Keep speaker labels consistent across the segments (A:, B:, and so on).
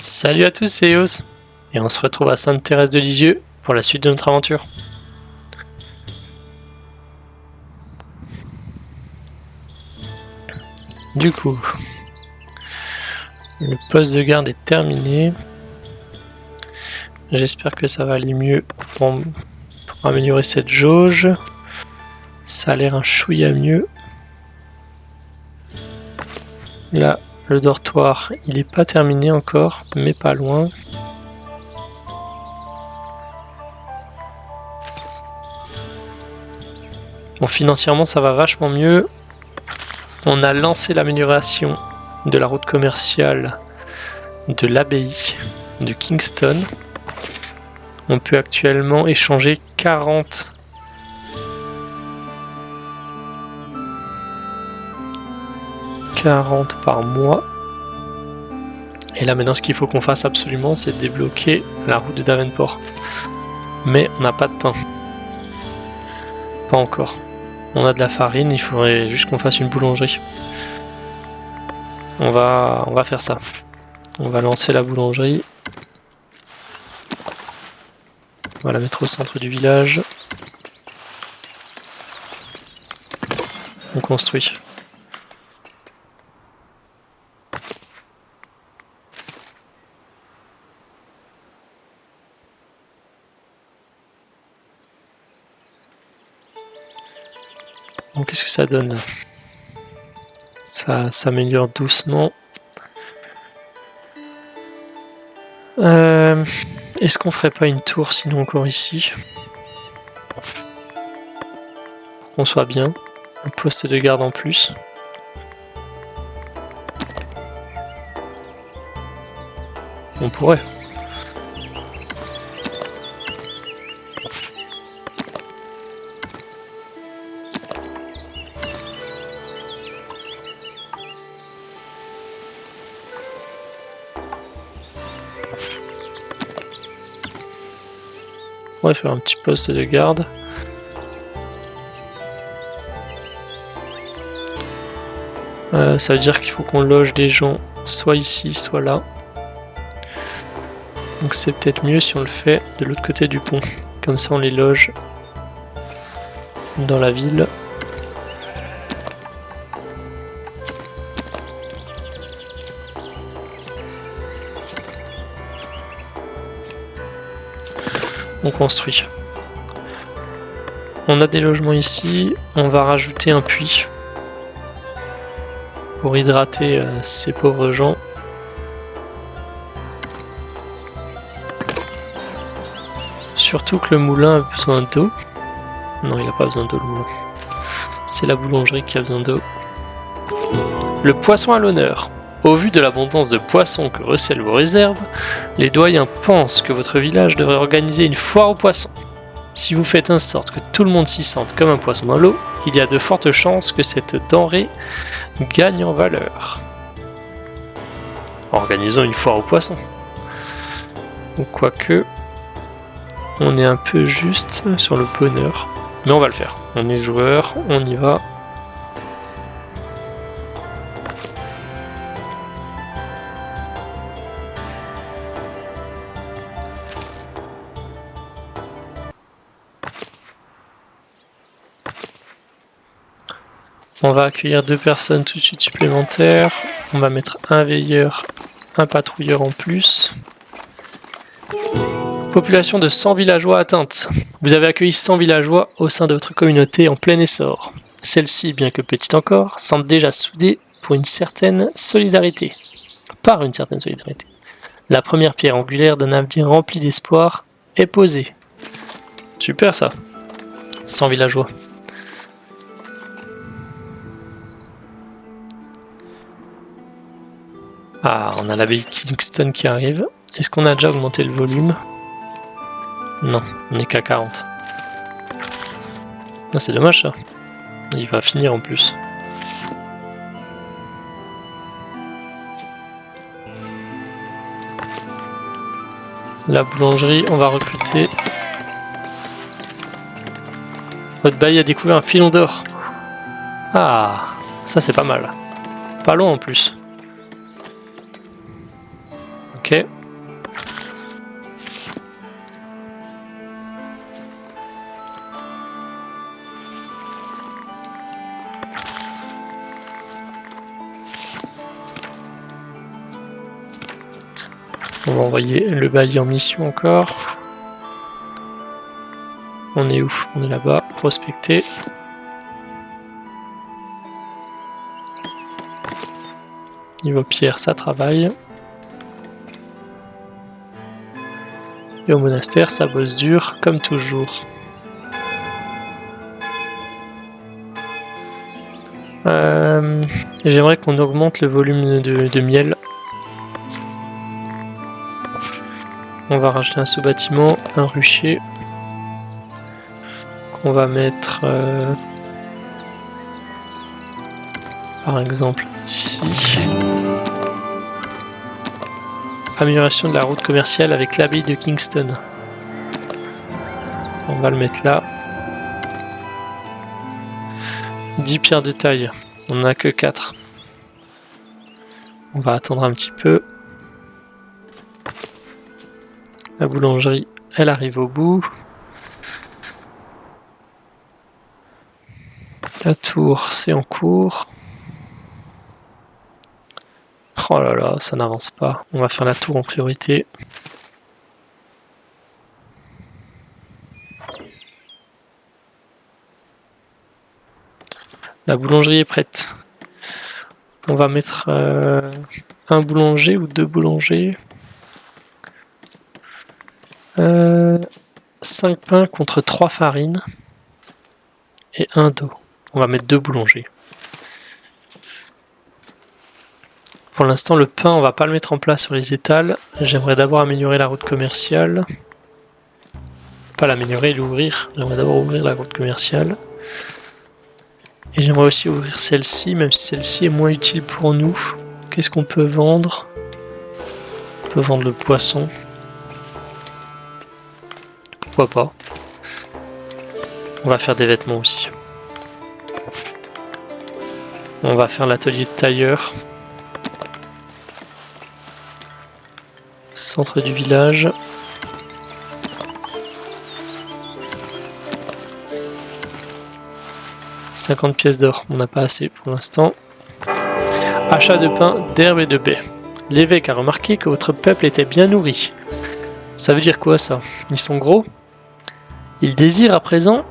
A: Salut à tous, c'est Eos, et on se retrouve à Sainte-Thérèse de Lisieux pour la suite de notre aventure. Du coup, le poste de garde est terminé. J'espère que ça va aller mieux pour améliorer cette jauge. Ça a l'air un chouïa mieux. Là, le dortoir, il n'est pas terminé encore, mais pas loin. Bon, financièrement, ça va vachement mieux. On a lancé l'amélioration de la route commerciale de l'abbaye de Kingston. On peut actuellement échanger 40 par mois. Et là maintenant ce qu'il faut qu'on fasse absolument, c'est débloquer la route de Davenport. Mais on n'a pas de pain. Pas encore. On a de la farine, il faudrait juste qu'on fasse une boulangerie. On va faire ça. On va lancer la boulangerie. On va la mettre au centre du village. On construit. Donc qu'est-ce que ça donne? Ça s'améliore doucement. Est-ce qu'on ferait pas une tour sinon encore ici? Pour qu'on soit bien. Un poste de garde en plus. On pourrait. On va faire un petit poste de garde. Ça veut dire qu'il faut qu'on loge des gens soit ici, soit là. Donc c'est peut-être mieux si on le fait de l'autre côté du pont. Comme ça on les loge dans la ville. On construit. On a des logements ici. On va rajouter un puits pour hydrater ces pauvres gens. Surtout que le moulin a besoin d'eau. Non, il n'a pas besoin d'eau, le moulin. C'est la boulangerie qui a besoin d'eau. Le poisson à l'honneur. Au vu de l'abondance de poissons que recèlent vos réserves, les doyens pensent que votre village devrait organiser une foire aux poissons. Si vous faites en sorte que tout le monde s'y sente comme un poisson dans l'eau, il y a de fortes chances que cette denrée gagne en valeur. Organisons une foire aux poissons. Ou quoique, on est un peu juste sur le bonheur. Mais on va le faire. On est joueur, on y va. On va accueillir 2 personnes tout de suite supplémentaires. On va mettre un veilleur, un patrouilleur en plus. Population de 100 villageois atteinte. Vous avez accueilli 100 villageois au sein de votre communauté en plein essor. Celle-ci, bien que petite encore, semble déjà soudée pour une certaine solidarité. Par une certaine solidarité. La première pierre angulaire d'un avenir rempli d'espoir est posée. Super ça. 100 villageois. Ah, on a l'abbaye Kingston qui arrive. Est-ce qu'on a déjà augmenté le volume? Non, on n'est qu'à 40. Ah, c'est dommage ça. Il va finir en plus. La boulangerie, on va recruter. Votre bailli a découvert un filon d'or. Ah, ça c'est pas mal. Pas long en plus. Ok. On va envoyer le bailli en mission encore. On est où? On est là-bas. Prospecter. Niveau pierre, ça travaille. Et au monastère, ça bosse dur, comme toujours. J'aimerais qu'on augmente le volume de miel. On va rajouter un sous-bâtiment, un rucher. Qu'on va mettre... par exemple, ici. Amélioration de la route commerciale avec l'abbaye de Kingston. On va le mettre là. 10 pierres de taille. On n'en a que 4. On va attendre un petit peu. La boulangerie, elle arrive au bout. La tour, c'est en cours. Oh là là, ça n'avance pas. On va faire la tour en priorité. La boulangerie est prête. On va mettre un boulanger ou 2 boulangers. 5 pains contre 3 farines. Et 1 d'eau. On va mettre 2 boulangers. Pour l'instant, le pain, on va pas le mettre en place sur les étals. J'aimerais d'abord améliorer la route commerciale. Pas l'améliorer, l'ouvrir. J'aimerais d'abord ouvrir la route commerciale. Et j'aimerais aussi ouvrir celle-ci, même si celle-ci est moins utile pour nous. Qu'est-ce qu'on peut vendre? On peut vendre le poisson. Pourquoi pas? On va faire des vêtements aussi. On va faire l'atelier de tailleur. Centre du village. « 50 pièces d'or, on n'a pas assez pour l'instant. Achat de pain, d'herbe et de baies. L'évêque a remarqué que votre peuple était bien nourri. Ça veut dire quoi ça? Ils sont gros? Il désire à présent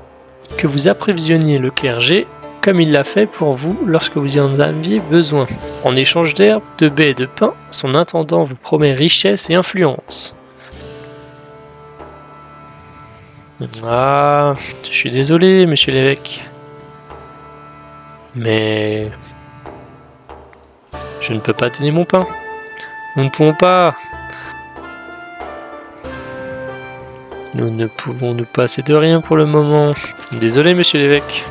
A: que vous approvisionnez le clergé comme il l'a fait pour vous lorsque vous en aviez besoin. En échange d'herbe, de baies et de pain, son intendant vous promet richesse et influence. » Ah, je suis désolé, monsieur l'évêque. Mais je ne peux pas donner mon pain. Nous ne pouvons pas. Nous ne pouvons nous passer de rien pour le moment. Désolé, monsieur l'évêque.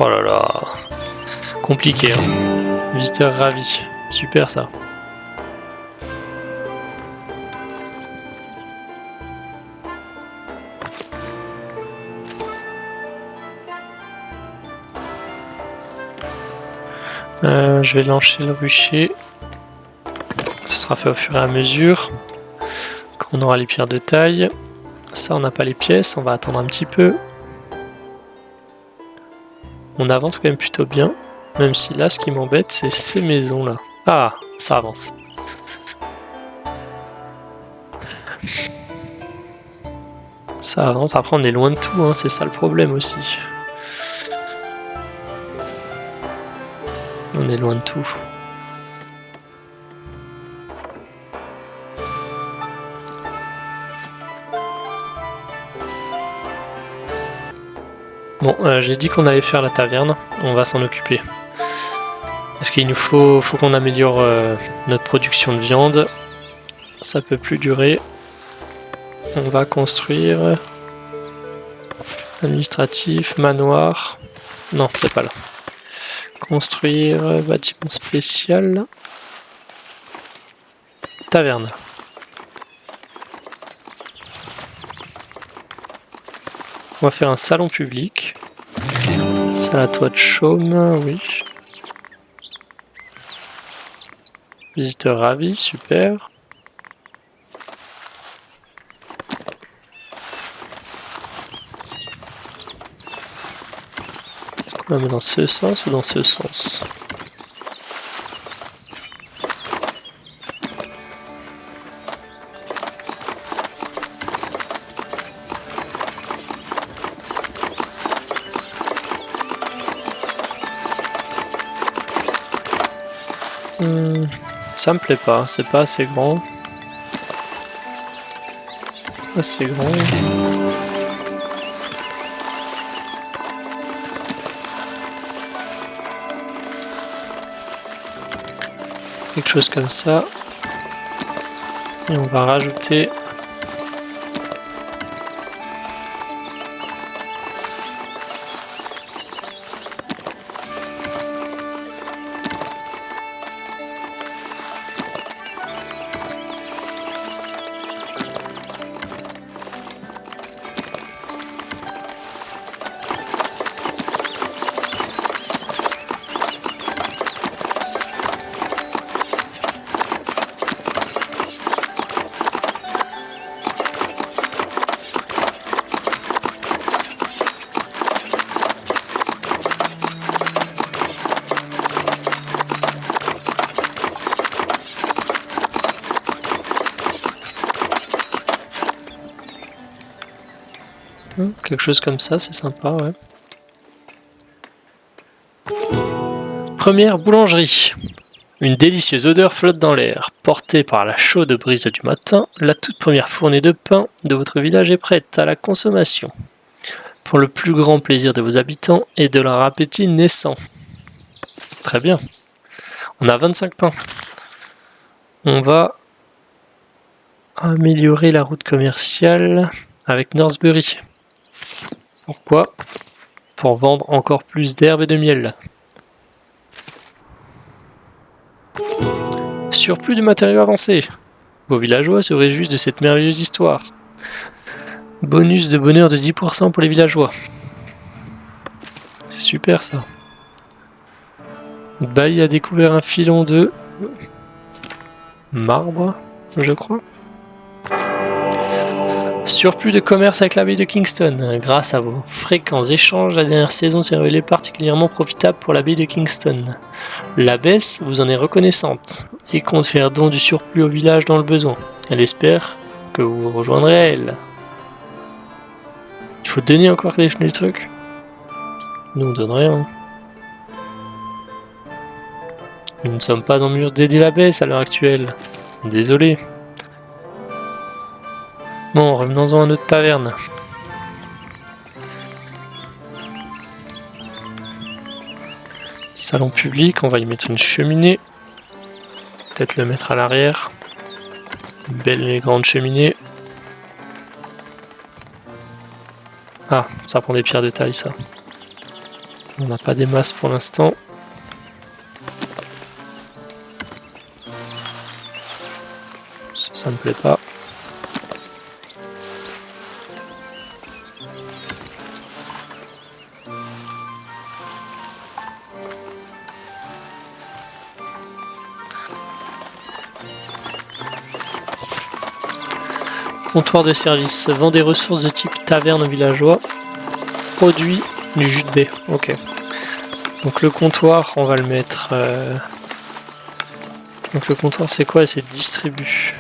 A: Oh là là. Compliqué, hein. Visiteur ravi. Super ça. Je vais lancer le rucher. Ça sera fait au fur et à mesure. Quand on aura les pierres de taille. Ça, on n'a pas les pièces. On va attendre un petit peu. On avance quand même plutôt bien. Même si là, ce qui m'embête, c'est ces maisons-là. Ah, ça avance. Ça avance. Après, on est loin de tout, hein. C'est ça le problème aussi. On est loin de tout. Bon, j'ai dit qu'on allait faire la taverne. On va s'en occuper. Parce qu'il nous faut qu'on améliore notre production de viande. Ça peut plus durer. On va construire... administratif, manoir... Non, c'est pas là. Construire bâtiment spécial. Taverne. On va faire un salon public. Ça à toi de chaume, oui. Visiteur ravi, super. Est-ce qu'on la met dans ce sens ou dans ce sens? Ça me plaît pas, c'est pas assez grand. Assez grand. Quelque chose comme ça. Et on va rajouter quelque chose comme ça, c'est sympa, ouais. Première boulangerie. Une délicieuse odeur flotte dans l'air. Portée par la chaude brise du matin, la toute première fournée de pain de votre village est prête à la consommation. Pour le plus grand plaisir de vos habitants et de leur appétit naissant. Très bien. On a 25 pains. On va améliorer la route commerciale avec Northbury. Pourquoi? Pour vendre encore plus d'herbes et de miel. Surplus de matériaux avancés. Vos villageois se réjouissent de cette merveilleuse histoire. Bonus de bonheur de 10% pour les villageois. C'est super ça. Bailly a découvert un filon de marbre, je crois. Surplus de commerce avec l'abbaye de Kingston. Grâce à vos fréquents échanges, la dernière saison s'est révélée particulièrement profitable pour l'abbaye de Kingston. L'abbesse vous en est reconnaissante et compte faire don du surplus au village dans le besoin. Elle espère que vous vous rejoindrez à elle. Il faut donner encore des trucs. Nous on donne rien. Nous ne sommes pas en mesure d'aider l'abbesse à l'heure actuelle. Désolé. Bon, revenons-en à notre taverne. Salon public, on va y mettre une cheminée. Peut-être le mettre à l'arrière. Une belle et grande cheminée. Ah, ça prend des pierres de taille, ça. On n'a pas des masses pour l'instant. Ça me plaît pas. Comptoir de service. Vend des ressources de type taverne aux villageois. Produit du jus de baie. Ok. Donc le comptoir, on va le mettre... Donc le comptoir c'est quoi? C'est distribue.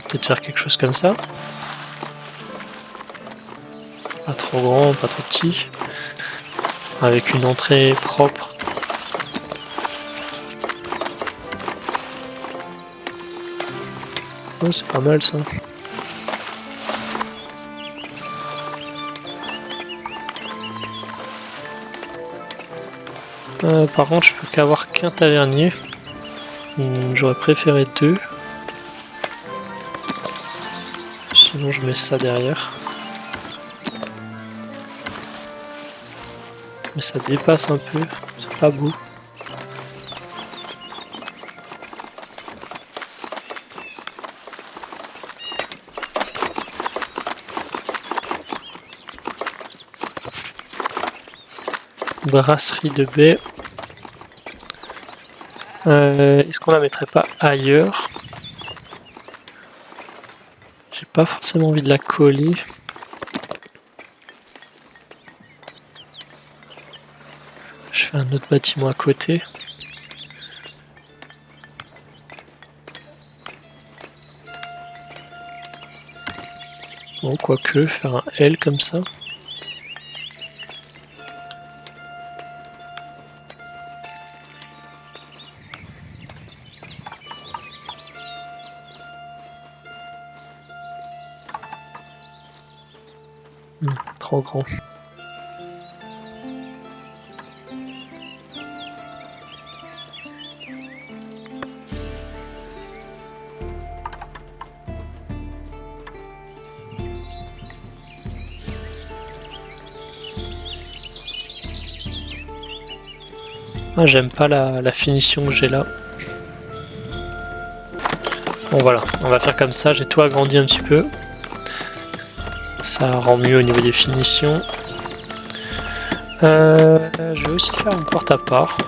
A: Peut-être faire quelque chose comme ça. Pas trop grand, pas trop petit. Avec une entrée propre. Oh, c'est pas mal ça. Par contre, je peux qu'avoir qu'un tavernier. J'aurais préféré 2. Sinon, je mets ça derrière. Mais ça dépasse un peu. C'est pas beau. Brasserie de baie. Est-ce qu'on la mettrait pas ailleurs? J'ai pas forcément envie de la coller. Je fais un autre bâtiment à côté. Bon, quoique, faire un L comme ça. Trop grand. Ah, j'aime pas la finition que j'ai là. Bon voilà, on va faire comme ça, j'ai tout agrandi un petit peu. Ça rend mieux au niveau des finitions. Je vais aussi faire une porte à part.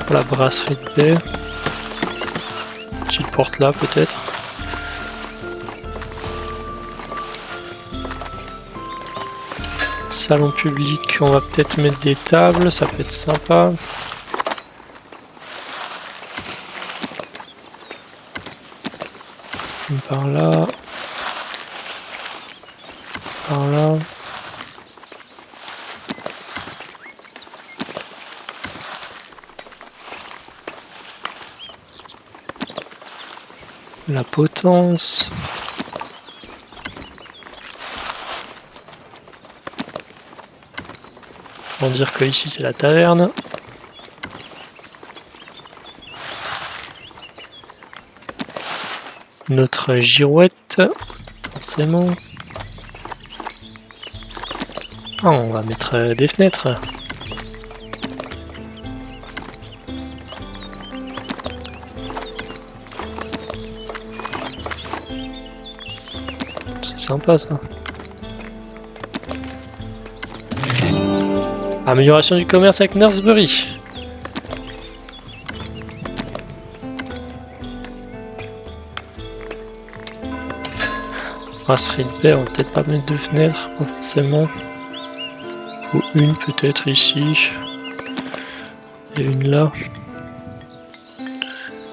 A: Pour la brasserie de baie. Petite porte là peut-être. Salon public, on va peut-être mettre des tables, ça peut être sympa. Par là. Par là. La potence. On va dire que ici c'est la taverne. Notre girouette, forcément. Ah, on va mettre des fenêtres. C'est sympa ça. Amélioration du commerce avec Nursebury. Brasserie de baie, on va peut-être pas mettre de fenêtres, pas forcément. Ou une peut-être ici. Et une là.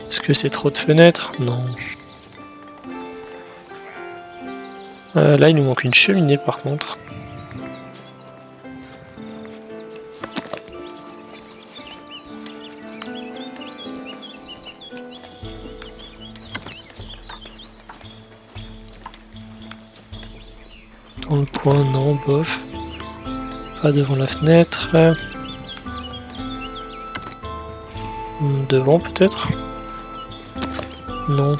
A: Est-ce que c'est trop de fenêtres? Non. Là, il nous manque une cheminée par contre. Dans le coin, non, bof. Pas devant la fenêtre. Devant peut-être? Non.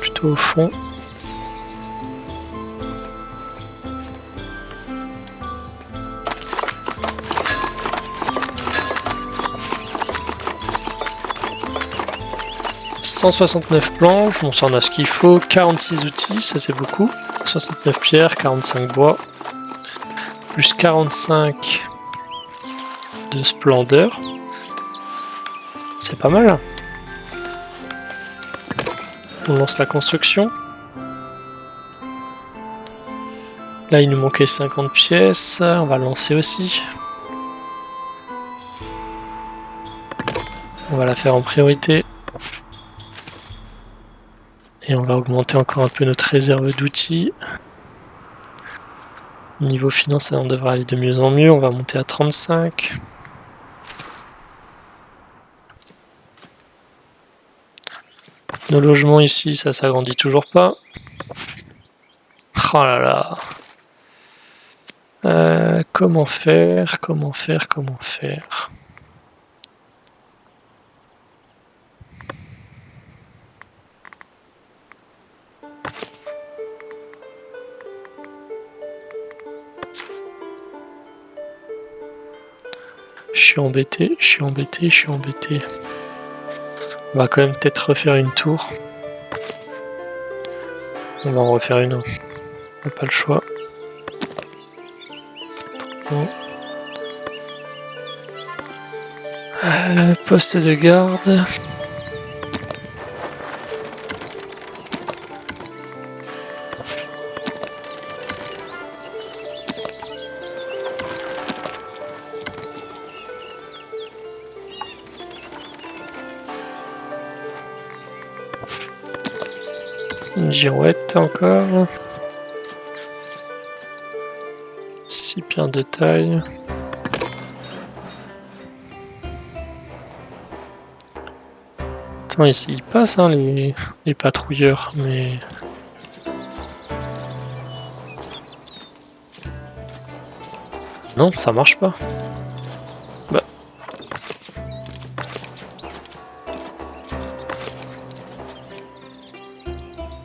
A: Plutôt au fond. « 169 planches, on s'en a ce qu'il faut, 46 outils, ça c'est beaucoup, 69 pierres, 45 bois, plus 45 de splendeur, c'est pas mal. On lance la construction. Là il nous manquait 50 pièces, on va lancer aussi. On va la faire en priorité. Et on va augmenter encore un peu notre réserve d'outils. Niveau finance, on devrait aller de mieux en mieux. On va monter à 35. Nos logements ici, ça s'agrandit toujours pas. Oh là là. Comment faire? Comment faire? Comment faire? Je suis embêté, je suis embêté, je suis embêté. On va quand même peut-être refaire une tour. On va en refaire une. On n'a pas le choix. bon. Poste de garde. Une girouette encore. 6 pierres de taille. Attends, ici ils passent hein, les patrouilleurs, mais... Non, ça marche pas. Bah.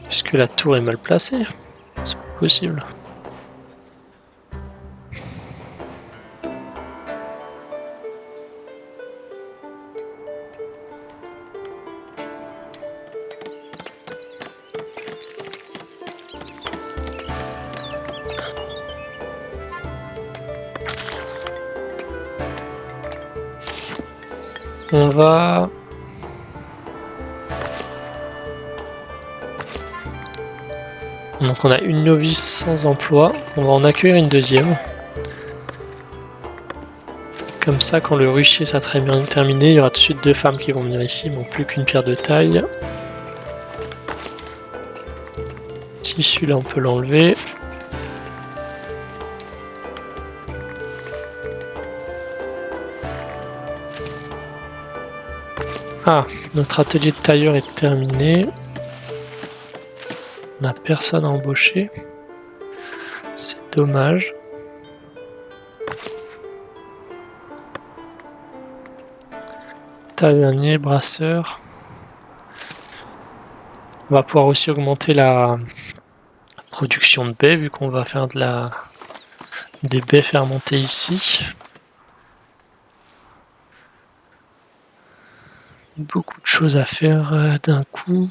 A: Est-ce que la tour est mal placée? C'est pas possible. On va... Donc on a une novice sans emploi, on va en accueillir une deuxième. Comme ça, quand le rucher sera très bien terminé, il y aura tout de suite 2 femmes qui vont venir ici, il manque plus qu'une pierre de taille. Tissu là on peut l'enlever. Ah, notre atelier de tailleur est terminé. On n'a personne à embaucher. C'est dommage. Tavernier, brasseur. On va pouvoir aussi augmenter la production de baies vu qu'on va faire des baies fermentées ici. Beaucoup de choses à faire d'un coup.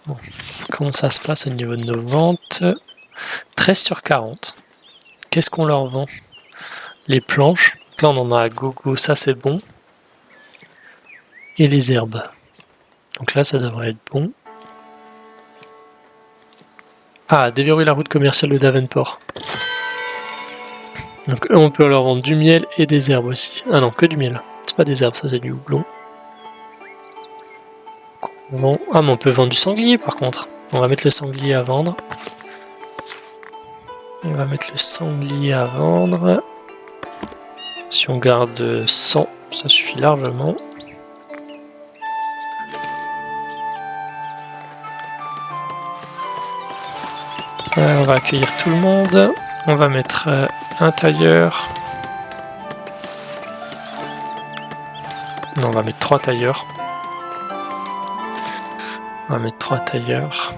A: Bon. Comment ça se passe au niveau de nos ventes? 13 sur 40. Qu'est-ce qu'on leur vend? Les planches. Là on en a à gogo, ça c'est bon. Et les herbes. Donc là ça devrait être bon. Ah, déverrouiller la route commerciale de Davenport. Donc eux, on peut leur vendre du miel et des herbes aussi. Ah non, que du miel. C'est pas des herbes, ça c'est du houblon. Ah mais on peut vendre du sanglier par contre. On va mettre le sanglier à vendre. On va mettre le sanglier à vendre. Si on garde 100, ça suffit largement. On va accueillir tout le monde. On va mettre un tailleur. Non, on va mettre 3 tailleurs. On va mettre 3 tailleurs.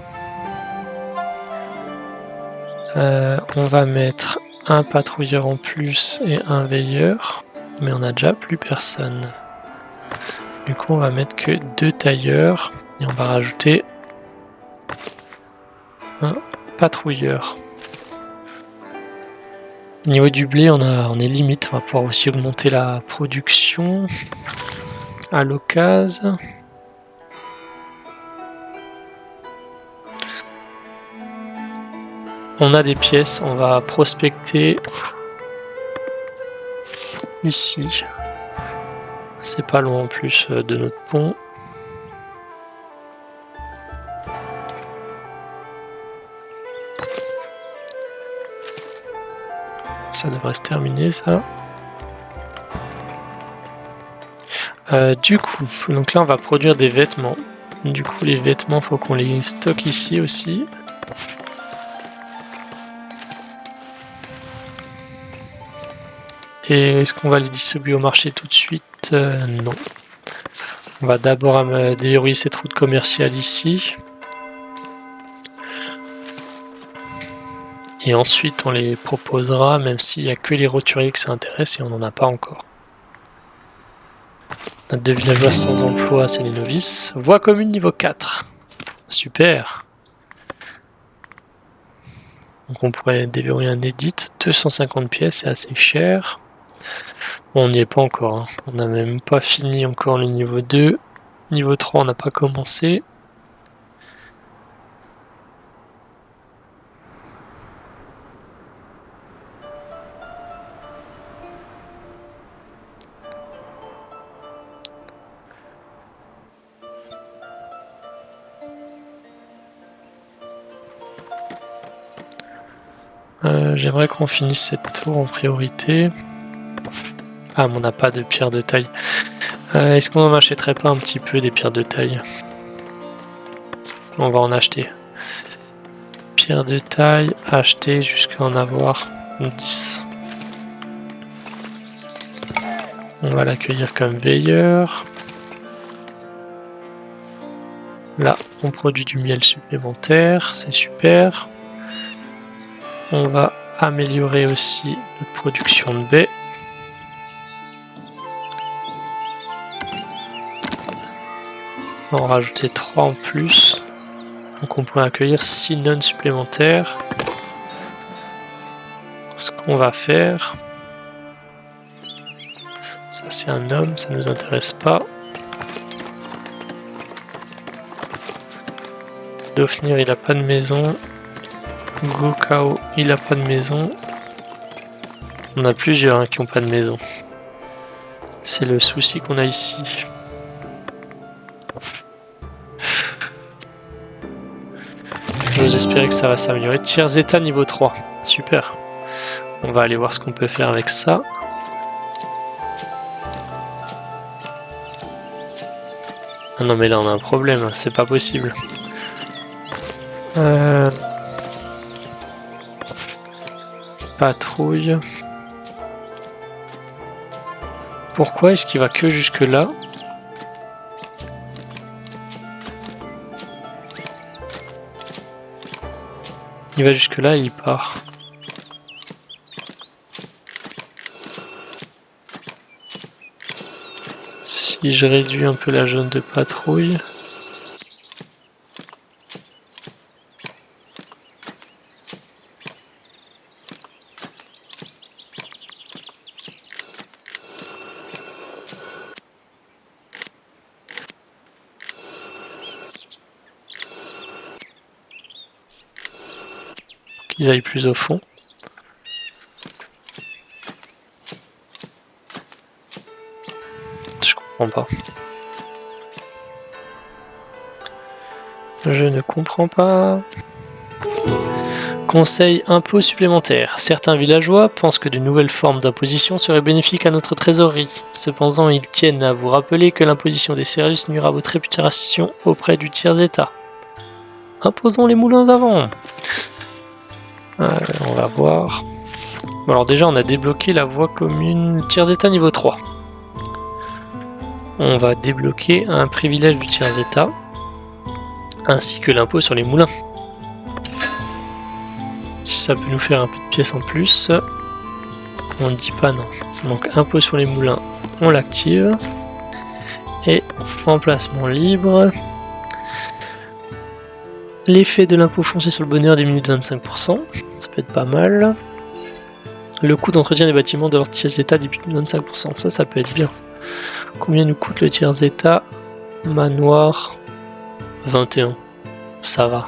A: On va mettre un patrouilleur en plus et un veilleur. Mais on a déjà plus personne. Du coup, on va mettre que 2 tailleurs. Et on va rajouter un patrouilleur. Au niveau du blé, on est limite. On va pouvoir aussi augmenter la production à l'occasion. On a des pièces, on va prospecter ici. C'est pas loin en plus de notre pont. Ça devrait se terminer ça. Du coup, donc là on va produire des vêtements. Du coup les vêtements, faut qu'on les stocke ici aussi. Et est-ce qu'on va les distribuer au marché tout de suite? Non. On va d'abord déverrouiller cette route commerciale ici. Et ensuite on les proposera, même s'il n'y a que les roturiers que ça intéresse et on n'en a pas encore. On a 2 villageois sans emploi, c'est les novices. Voie commune niveau 4. Super. Donc on pourrait déverrouiller un edit. 250 pièces, c'est assez cher. Bon, on n'y est pas encore. Hein. On n'a même pas fini encore le niveau 2. Niveau 3, on n'a pas commencé. J'aimerais qu'on finisse cette tour en priorité. Ah, mais on n'a pas de pierre de taille. Est-ce qu'on n'en achèterait pas un petit peu des pierres de taille? On va en acheter. Pierre de taille, acheter jusqu'à en avoir 10. On va l'accueillir comme veilleur. Là, on produit du miel supplémentaire, c'est super. On va améliorer aussi notre production de baies. On va en rajouter 3 en plus. Donc on pourrait accueillir 6 nonnes supplémentaires. Ce qu'on va faire... Ça c'est un homme, ça ne nous intéresse pas. Dofnir, il a pas de maison. Gokao, il a pas de maison. On a plusieurs hein, qui n'ont pas de maison. C'est le souci qu'on a ici. J'ose espérer que ça va s'améliorer. Tiers état niveau 3. Super. On va aller voir ce qu'on peut faire avec ça. Ah non mais là on a un problème, c'est pas possible. Patrouille. Pourquoi est-ce qu'il va que jusque là? Il va jusque là et il part. Si je réduis un peu la zone de patrouille. Qu'ils aillent plus au fond. Je comprends pas. Je ne comprends pas. Conseil impôts supplémentaires. Certains villageois pensent que de nouvelles formes d'imposition seraient bénéfiques à notre trésorerie. Cependant, ils tiennent à vous rappeler que l'imposition des services nuira à votre réputation auprès du tiers-état. Imposons les moulins d'avant. On va voir. Bon, alors déjà, on a débloqué la voie commune tiers-état niveau 3. On va débloquer un privilège du tiers-état, ainsi que l'impôt sur les moulins. Si ça peut nous faire un peu de pièces en plus, on ne dit pas non. Donc impôt sur les moulins, on l'active. Et emplacement libre. L'effet de l'impôt foncier sur le bonheur diminue de 25%, ça peut être pas mal. Le coût d'entretien des bâtiments de leur tiers-état diminue de 25%, ça peut être bien. Combien nous coûte le tiers-état? Manoir 21, ça va.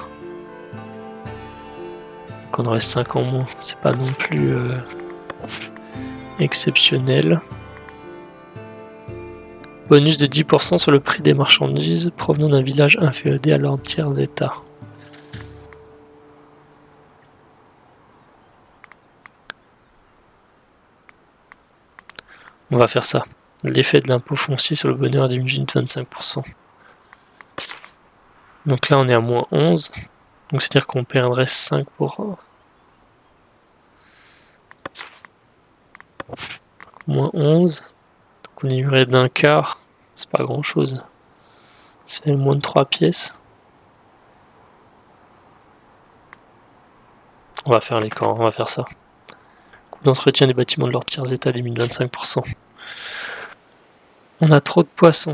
A: Donc on aurait 5 en moins, c'est pas non plus exceptionnel. Bonus de 10% sur le prix des marchandises provenant d'un village inféodé à leur tiers-état. On va faire ça. L'effet de l'impôt foncier sur le bonheur diminue de 25%. Donc là on est à moins 11. Donc c'est-à-dire qu'on perdrait 5 pour... moins 11. Donc on irait d'un quart. C'est pas grand chose. C'est moins de 3 pièces. On va faire les camps, on va faire ça. Coût d'entretien des bâtiments de leur tiers-état diminue de 25%. On a trop de poissons.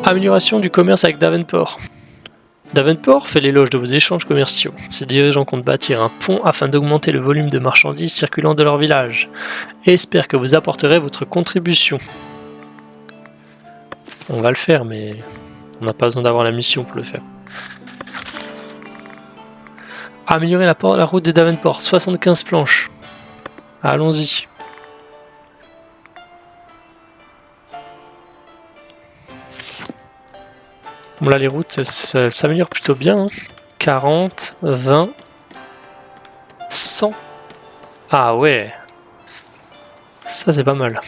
A: Amélioration du commerce avec Davenport. Davenport fait l'éloge de vos échanges commerciaux. Ses dirigeants comptent bâtir un pont afin d'augmenter le volume de marchandises circulant de leur village et espèrent que vous apporterez votre contribution. On va le faire, mais on n'a pas besoin d'avoir la mission pour le faire. Améliorer la route de Davenport, 75 planches. Allons-y. Bon là les routes elles s'améliorent plutôt bien. Hein. 40, 20, 100. Ah ouais. Ça c'est pas mal.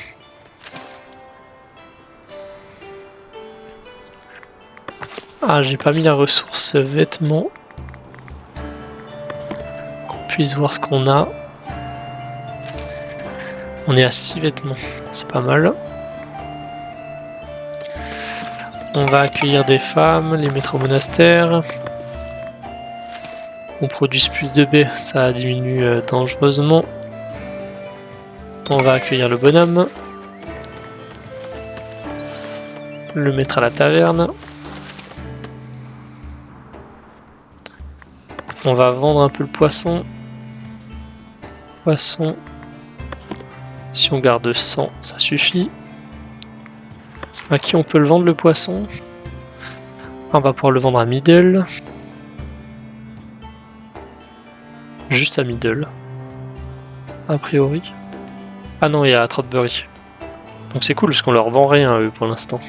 A: Ah j'ai pas mis la ressource vêtements. Qu'on puisse voir ce qu'on a. On est à 6 vêtements. C'est pas mal. On va accueillir des femmes, les mettre au monastère. On produise plus de baies, ça diminue dangereusement. On va accueillir le bonhomme. Le mettre à la taverne. On va vendre un peu le poisson. Poisson. Si on garde 100, ça suffit. À qui on peut le vendre le poisson? On va pouvoir le vendre à Middle. Juste à Middle. A priori. Ah non, il y a Trotbury. Donc c'est cool parce qu'on leur vend rien eux pour l'instant.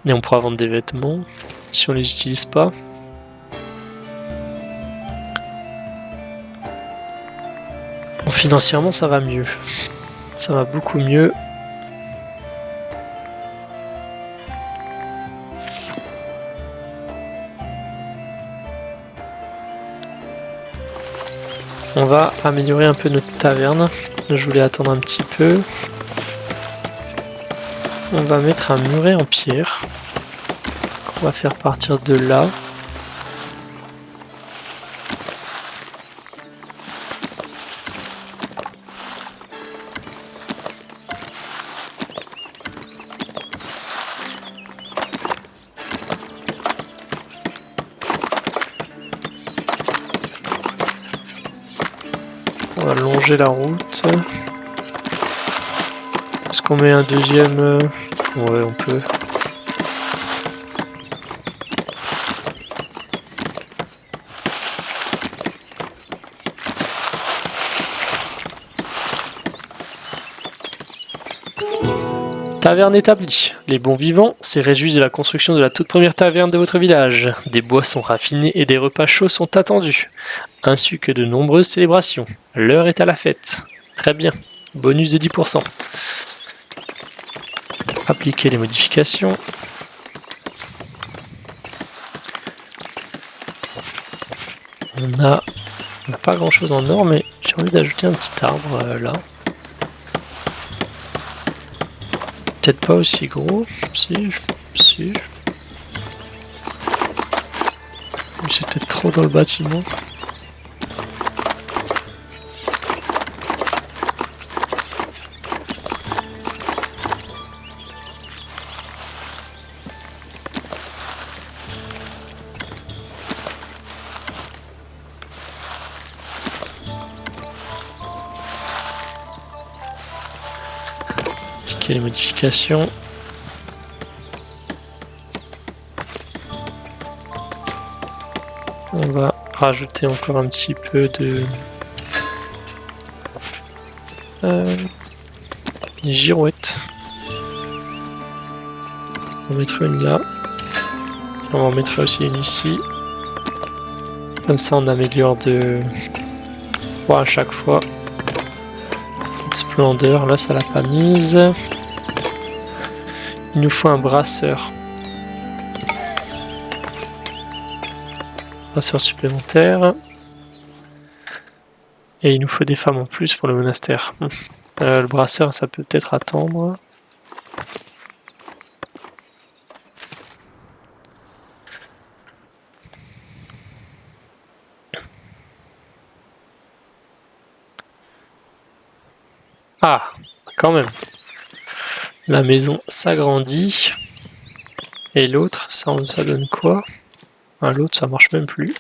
A: Et on pourra vendre des vêtements si on les utilise pas. Bon, financièrement ça va mieux. Ça va beaucoup mieux. On va améliorer un peu notre taverne. Je voulais attendre un petit peu. On va mettre un muret en pierre. On va faire partir de là. On va longer la route. Est-ce qu'on met un deuxième? Ouais, on peut. Taverne établie. Les bons vivants se réjouissent de la construction de la toute première taverne de votre village. Des boissons raffinées et des repas chauds sont attendus, ainsi que de nombreuses célébrations. L'heure est à la fête. Très bien. Bonus de 10%. Appliquer les modifications. On n'a pas grand chose en or, mais j'ai envie d'ajouter un petit arbre là. Peut-être pas aussi gros. Si. C'est peut-être trop dans le bâtiment. Les modifications. On va rajouter encore un petit peu de girouette. On va mettre une là. On va en mettre aussi une ici. Comme ça on améliore de 3 à chaque fois. Splendeur, là ça l'a pas mise. Il nous faut un brasseur. Brasseur supplémentaire. Et il nous faut des femmes en plus pour le monastère. Le brasseur, ça peut peut-être attendre. Ah, quand même. La maison s'agrandit. Et l'autre, ça donne quoi? Ah, l'autre, ça marche même plus.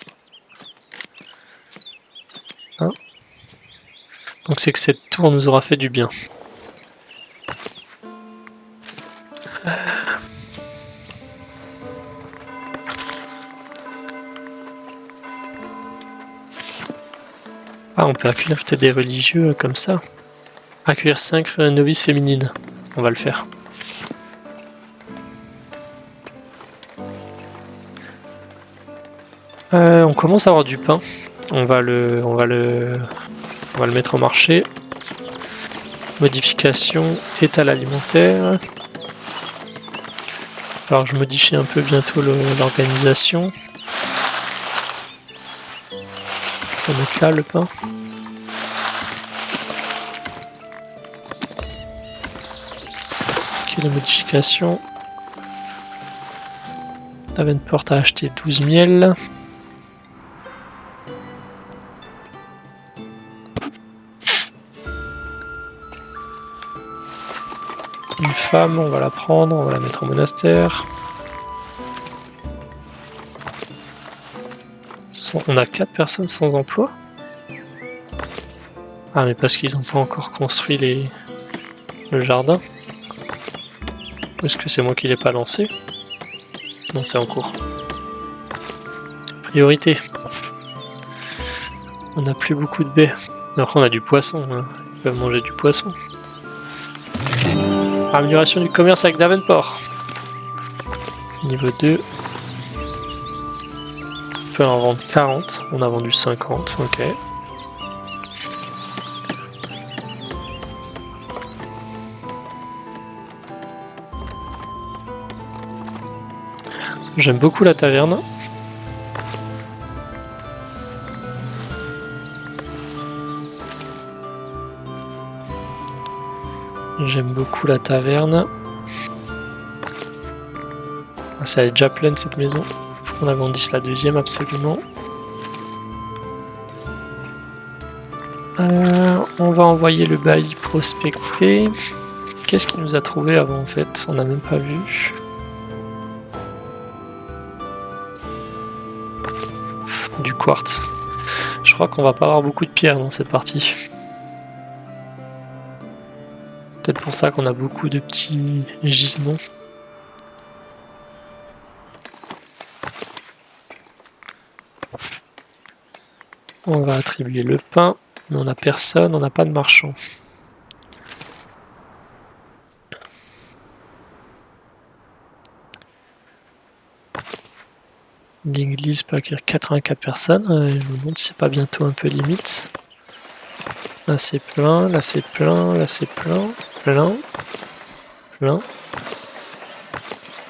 A: Hein? Donc c'est que cette tour nous aura fait du bien. Ah, on peut accueillir peut-être des religieux comme ça. Accueillir 5 novices féminines. On va le faire. On commence à avoir du pain. On va le mettre au marché. Modification, étal alimentaire. Alors je modifie un peu bientôt l'organisation. Je vais mettre là le pain. Ok, les modifications. Davenport a acheté 12 miels. Une femme, on va la prendre, on va la mettre en monastère. On a 4 personnes sans emploi. Ah, mais parce qu'ils n'ont pas encore construit le jardin. Ou est-ce que c'est moi qui l'ai pas lancé? Non, c'est en cours. Priorité. On n'a plus beaucoup de baies. Mais après, on a du poisson. Hein. Ils peuvent manger du poisson. Amélioration du commerce avec Davenport. Niveau 2. On peut en vendre 40. On a vendu 50. Ok. J'aime beaucoup la taverne. J'aime beaucoup la taverne. Ah, ça est déjà pleine cette maison. Faut qu'on agrandisse la deuxième absolument. On va envoyer le bailli prospecter. Qu'est-ce qu'il nous a trouvé avant en fait? On n'a même pas vu. Du quartz. Je crois qu'on va pas avoir beaucoup de pierres dans cette partie. C'est peut-être pour ça qu'on a beaucoup de petits gisements. On va attribuer le pain, mais on n'a personne, on n'a pas de marchand. L'église peut accueillir 84 personnes. Je me demande si c'est pas bientôt un peu limite. Là c'est plein, là c'est plein, là c'est plein, plein.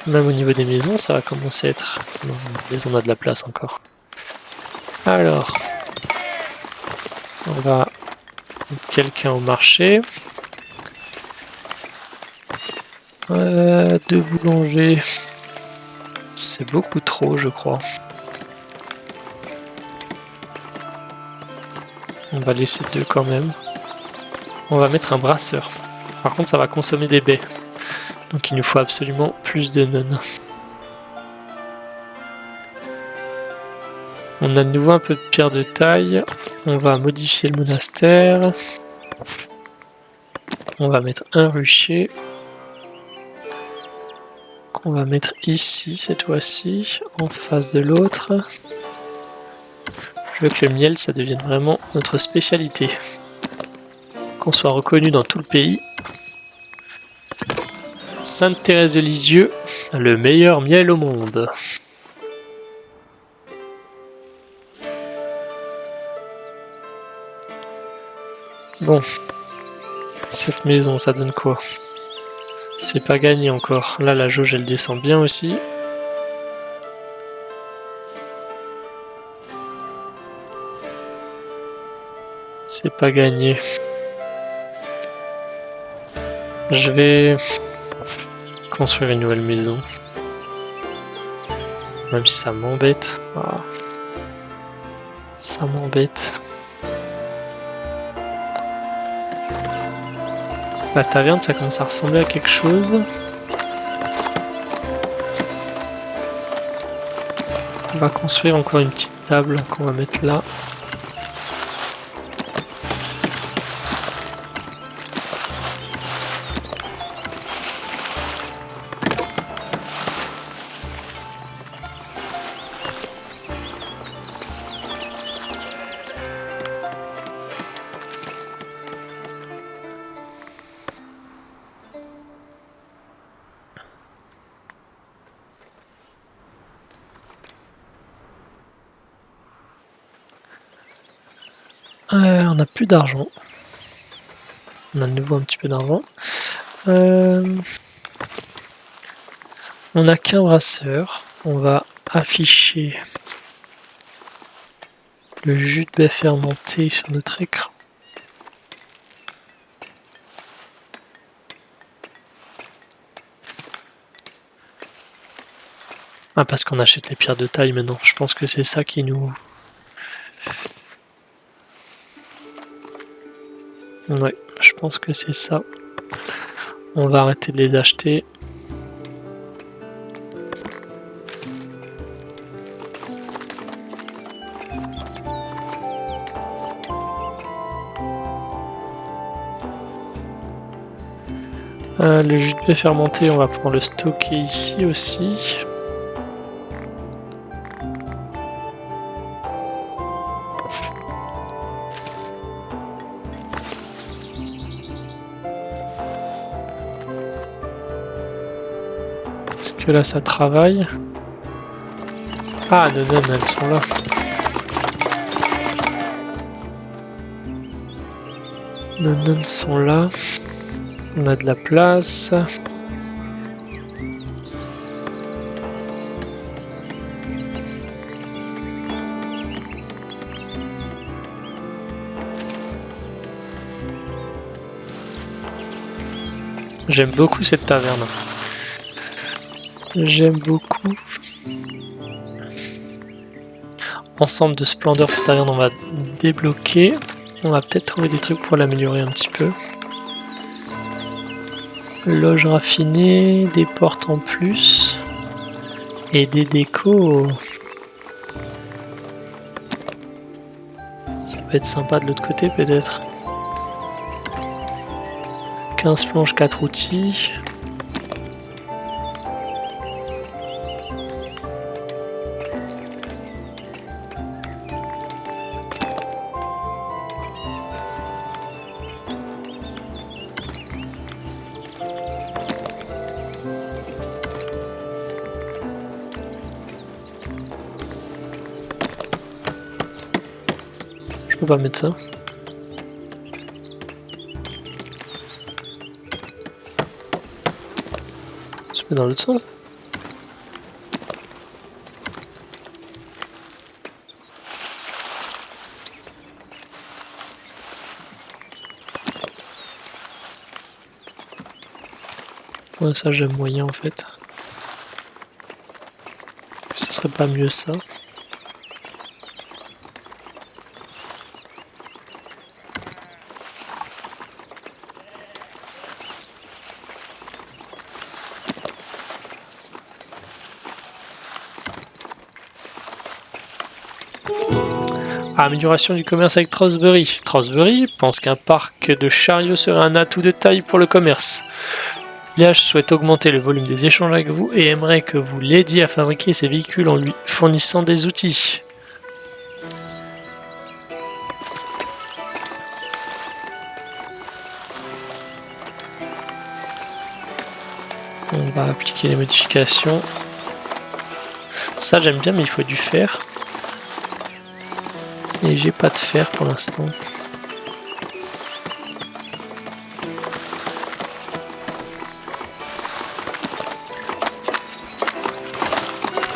A: Même au niveau des maisons, ça va commencer à être... Non, mais on a de la place encore. Alors, on va mettre quelqu'un au marché. 2 boulangers. C'est beaucoup trop, je crois. On va laisser 2 quand même. On va mettre un brasseur. Par contre, ça va consommer des baies. Donc il nous faut absolument plus de nonnes. On a de nouveau un peu de pierre de taille. On va modifier le monastère. On va mettre un rucher. Qu'on va mettre ici cette fois-ci, en face de l'autre. Je veux que le miel, ça devienne vraiment notre spécialité. Qu'on soit reconnu dans tout le pays. Sainte-Thérèse de Lisieux, le meilleur miel au monde. Bon, cette maison, ça donne quoi? C'est pas gagné encore. Là, la jauge, elle descend bien aussi. C'est pas gagné. Je vais construire une nouvelle maison. Même si ça m'embête. Ah. Ça m'embête. La taverne, ça commence à ressembler à quelque chose. On va construire encore une petite table qu'on va mettre là. On n'a plus d'argent. On a de nouveau un petit peu d'argent. On n'a qu'un brasseur. On va afficher le jus de baie fermenté sur notre écran. Ah, parce qu'on achète les pierres de taille maintenant. Je pense que c'est ça qui nous... Ouais, je pense que c'est ça. On va arrêter de les acheter. Le jus de baie fermenté, on va pouvoir le stocker ici aussi. Est-ce que là ça travaille? Ah, non, elles sont là. Les sont là. On a de la place. J'aime beaucoup cette taverne. J'aime beaucoup. Ensemble de splendeur pour taverne, on va débloquer. On va peut-être trouver des trucs pour l'améliorer un petit peu. Loge raffinée, des portes en plus. Et des décos. Ça peut être sympa de l'autre côté peut-être. 15 planches, 4 outils. Je peux pas mettre ça. Je peux dans l'autre sens. Ouais, ça j'aime moyen en fait. Ce serait pas mieux ça. Amélioration du commerce avec Trossbury. Trossbury pense qu'un parc de chariots serait un atout de taille pour le commerce. Le village souhaite augmenter le volume des échanges avec vous et aimerait que vous l'aidiez à fabriquer ses véhicules en lui fournissant des outils. On va appliquer les modifications. Ça j'aime bien mais il faut du fer. Et j'ai pas de fer pour l'instant.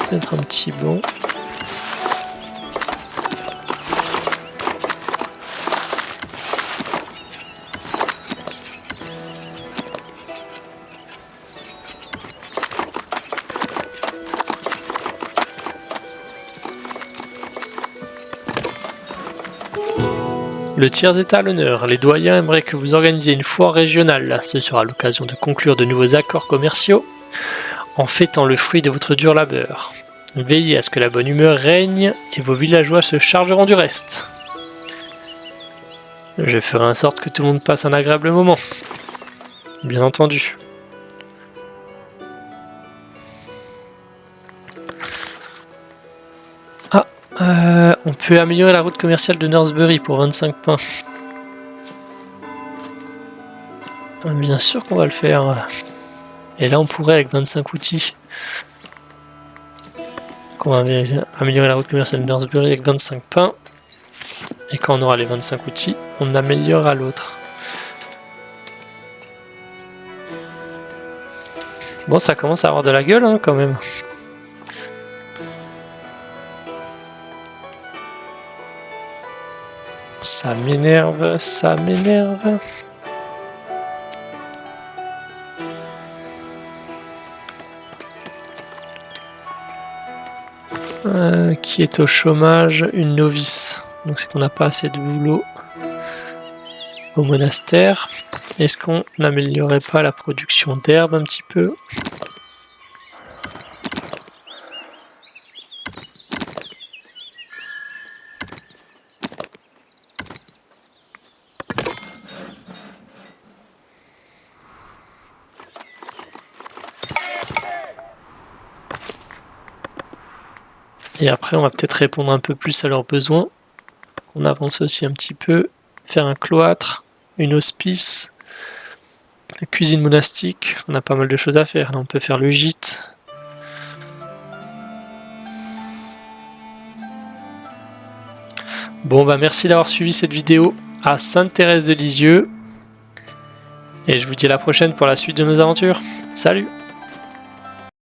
A: Peut-être un petit banc. Le tiers-état à l'honneur. Les doyens aimeraient que vous organisiez une foire régionale. Ce sera l'occasion de conclure de nouveaux accords commerciaux en fêtant le fruit de votre dur labeur. Veillez à ce que la bonne humeur règne et vos villageois se chargeront du reste. Je ferai en sorte que tout le monde passe un agréable moment. Bien entendu. On peut améliorer la route commerciale de Northbury pour 25 pains. Bien sûr qu'on va le faire. Et là on pourrait avec 25 outils. On va améliorer la route commerciale de Northbury avec 25 pains. Et quand on aura les 25 outils, on améliorera l'autre. Bon, ça commence à avoir de la gueule hein, quand même. Ça m'énerve, ça m'énerve. Qui est au chômage? Une novice. Donc c'est qu'on n'a pas assez de boulot au monastère. Est-ce qu'on n'améliorerait pas la production d'herbe un petit peu? Et après, on va peut-être répondre un peu plus à leurs besoins. On avance aussi un petit peu. Faire un cloître, une hospice, la cuisine monastique. On a pas mal de choses à faire. Là, on peut faire le gîte. Bon, bah merci d'avoir suivi cette vidéo à Sainte-Thérèse de Lisieux. Et je vous dis à la prochaine pour la suite de nos aventures. Salut!